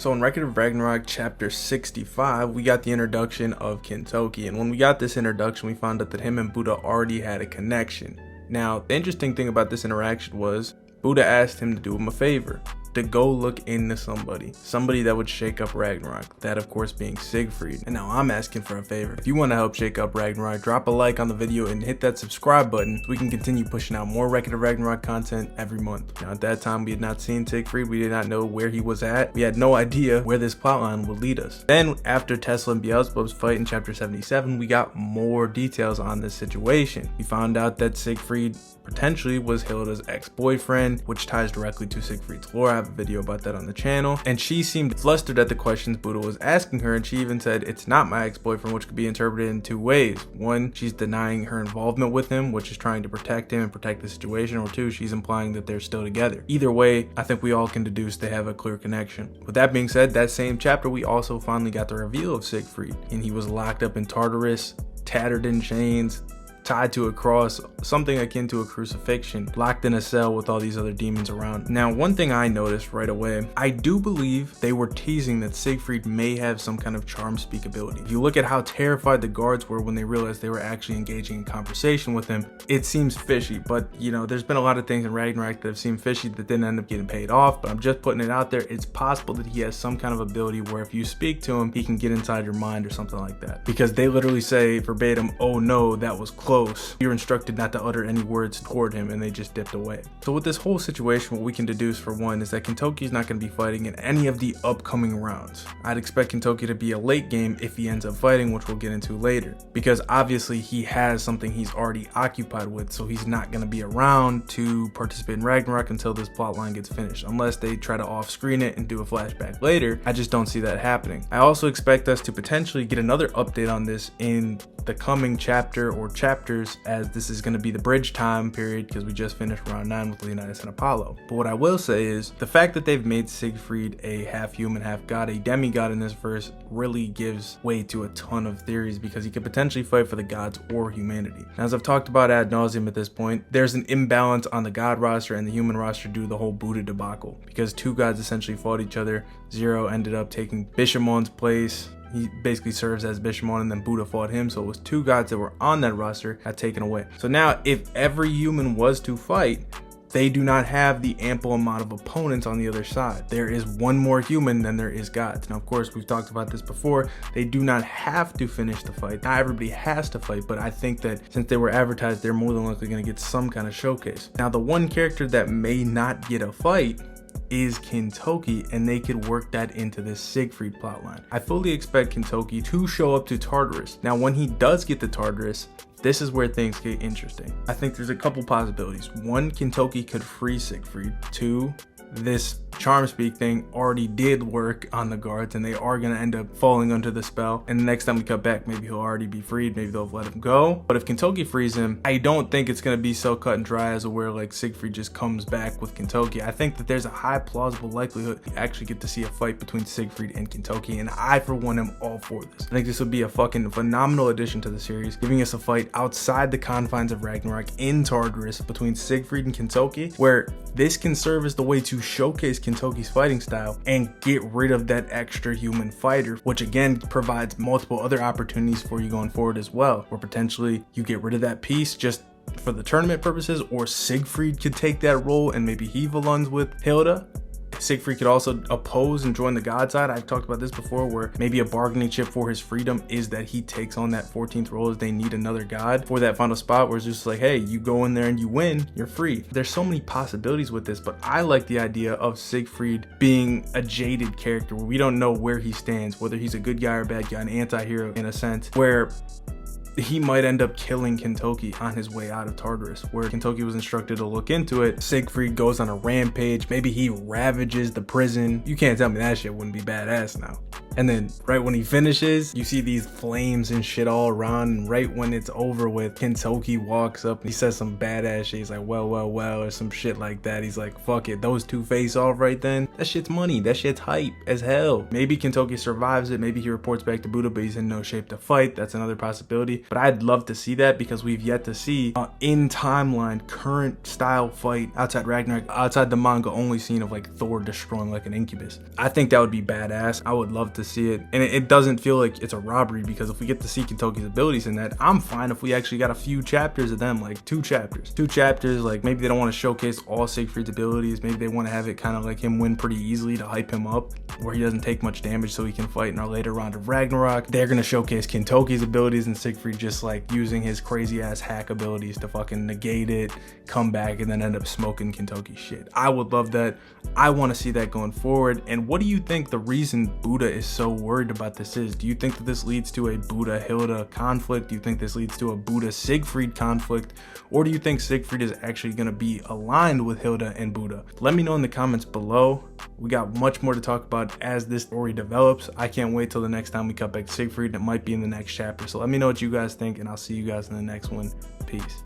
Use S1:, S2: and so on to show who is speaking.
S1: So in Record of Ragnarok chapter 65, we got the introduction of Kintoki, and when we got this introduction, we found out that him and Buddha already had a connection. Now, the interesting thing about this interaction was Buddha asked him to do him a favor, to go look into somebody that would shake up Ragnarok, that of course being Siegfried. And now I'm asking for a favor. If you want to help shake up Ragnarok, drop a like on the video and hit that subscribe button so we can continue pushing out more Record of Ragnarok content every month. Now at that time we had not seen Siegfried, we did not know where he was at, we had no idea where this plotline would lead us. Then after Tesla and Beelzebub's fight in chapter 77, we got more details on this situation. We found out that Siegfried potentially was Hilda's ex-boyfriend, which ties directly to Siegfried's lore. I have a video about that on the channel, and she seemed flustered at the questions Buddha was asking her, and she even said it's not my ex-boyfriend, which could be interpreted in two ways. One, she's denying her involvement with him, which is trying to protect him and protect the situation, or two, she's implying that they're still together. Either way, I think we all can deduce they have a clear connection. With that being said, that same chapter we also finally got the reveal of Siegfried, and he was locked up in Tartarus, tattered in chains, tied to a cross, something akin to a crucifixion, locked in a cell with all these other demons around. Now, one thing I noticed right away, I do believe they were teasing that Siegfried may have some kind of charm speak ability. If you look at how terrified the guards were when they realized they were actually engaging in conversation with him, it seems fishy. But you know, there's been a lot of things in Ragnarok that have seemed fishy that didn't end up getting paid off, but I'm just putting it out there. It's possible that he has some kind of ability where if you speak to him, he can get inside your mind or something like that, because they literally say verbatim, "Oh no, that was close. You're instructed not to utter any words toward him," and they just dipped away. So with this whole situation, what we can deduce for one is that Kintoki is not going to be fighting in any of the upcoming rounds. I'd expect Kintoki to be a late game if he ends up fighting, which we'll get into later, because obviously he has something he's already occupied with, so he's not going to be around to participate in Ragnarok until this plotline gets finished, unless they try to off-screen it and do a flashback later. I just don't see that happening. I also expect us to potentially get another update on this in the coming chapter or chapters, as this is going to be the bridge time period, because we just finished round 9 with Leonidas and Apollo. But what I will say is the fact that they've made Siegfried a half human, half god, a demigod in this verse, really gives way to a ton of theories, because he could potentially fight for the gods or humanity. Now, as I've talked about ad nauseum at this point, there's an imbalance on the god roster and the human roster due to the whole Buddha debacle, because two gods essentially fought each other. Zero ended up taking Bishamon's place. He basically serves as Bishamon, and then Buddha fought him, so it was two gods that were on that roster got taken away. So now if every human was to fight, they do not have the ample amount of opponents on the other side. There is one more human than there is gods. Now, of course, we've talked about this before. They do not have to finish the fight. Not everybody has to fight, but I think that since they were advertised, they're more than likely going to get some kind of showcase. Now, the one character that may not get a fight is Kintoki, and they could work that into this Siegfried plotline. I fully expect Kintoki to show up to Tartarus. Now, when he does get to Tartarus, this is where things get interesting. I think there's a couple possibilities. One, Kintoki could free Siegfried. Two, this charm speak thing already did work on the guards, and they are going to end up falling under the spell, and the next time we cut back, maybe he'll already be freed, maybe they'll let him go. But if Kintoki frees him, I don't think it's going to be so cut and dry as where like Siegfried just comes back with Kintoki. I think that there's a high plausible likelihood we actually get to see a fight between Siegfried and Kintoki, and I for one am all for this. I think this would be a fucking phenomenal addition to the series, giving us a fight outside the confines of Ragnarok in Tartarus between Siegfried and Kintoki, where this can serve as the way to showcase Kintoki's fighting style and get rid of that extra human fighter, which again provides multiple other opportunities for you going forward as well, where potentially you get rid of that piece just for the tournament purposes, or Siegfried could take that role and maybe he villains with Hilda. Siegfried could also oppose and join the god side. I've talked about this before, where maybe a bargaining chip for his freedom is that he takes on that 14th role, as they need another god for that final spot, where it's just like, hey, you go in there and you win, you're free. There's so many possibilities with this, but I like the idea of Siegfried being a jaded character where we don't know where he stands, whether he's a good guy or bad guy, an anti-hero in a sense, where he might end up killing Kintoki on his way out of Tartarus, where Kintoki was instructed to look into it. Siegfried goes on a rampage. Maybe he ravages the prison. You can't tell me that shit wouldn't be badass now. And then right when he finishes, you see these flames and shit all around. And right when it's over with, Kintoki walks up and he says some badass shit. He's like, well, or some shit like that. He's like, fuck it, those two face off right then. That shit's money. That shit's hype as hell. Maybe Kintoki survives it. Maybe he reports back to Buddha, but he's in no shape to fight. That's another possibility. But I'd love to see that because we've yet to see in timeline current style fight outside Ragnarok, outside the manga only scene of like Thor destroying like an incubus. I think that would be badass. I would love to see it. And it doesn't feel like it's a robbery because if we get to see Kintoki's abilities in that, I'm fine if we actually got a few chapters of them, like two chapters, like maybe they don't want to showcase all Siegfried's abilities. Maybe they want to have it kind of like him win pretty easily to hype him up where he doesn't take much damage so he can fight in our later round of Ragnarok. They're going to showcase Kintoki's abilities and Siegfried just like using his crazy ass hack abilities to fucking negate it, come back, and then end up smoking Kintoki's shit. I would love that. I want to see that going forward. And what do you think the reason Buddha is so worried about this is? Do you think that this leads to a Buddha-Hilda conflict? Do you think this leads to a Buddha-Siegfried conflict? Or do you think Siegfried is actually going to be aligned with Hilda and Buddha? Let me know in the comments below. We got much more to talk about as this story develops. I can't wait till the next time we cut back to Siegfried. It might be in the next chapter. So let me know what you guys think, and I'll see you guys in the next one. Peace.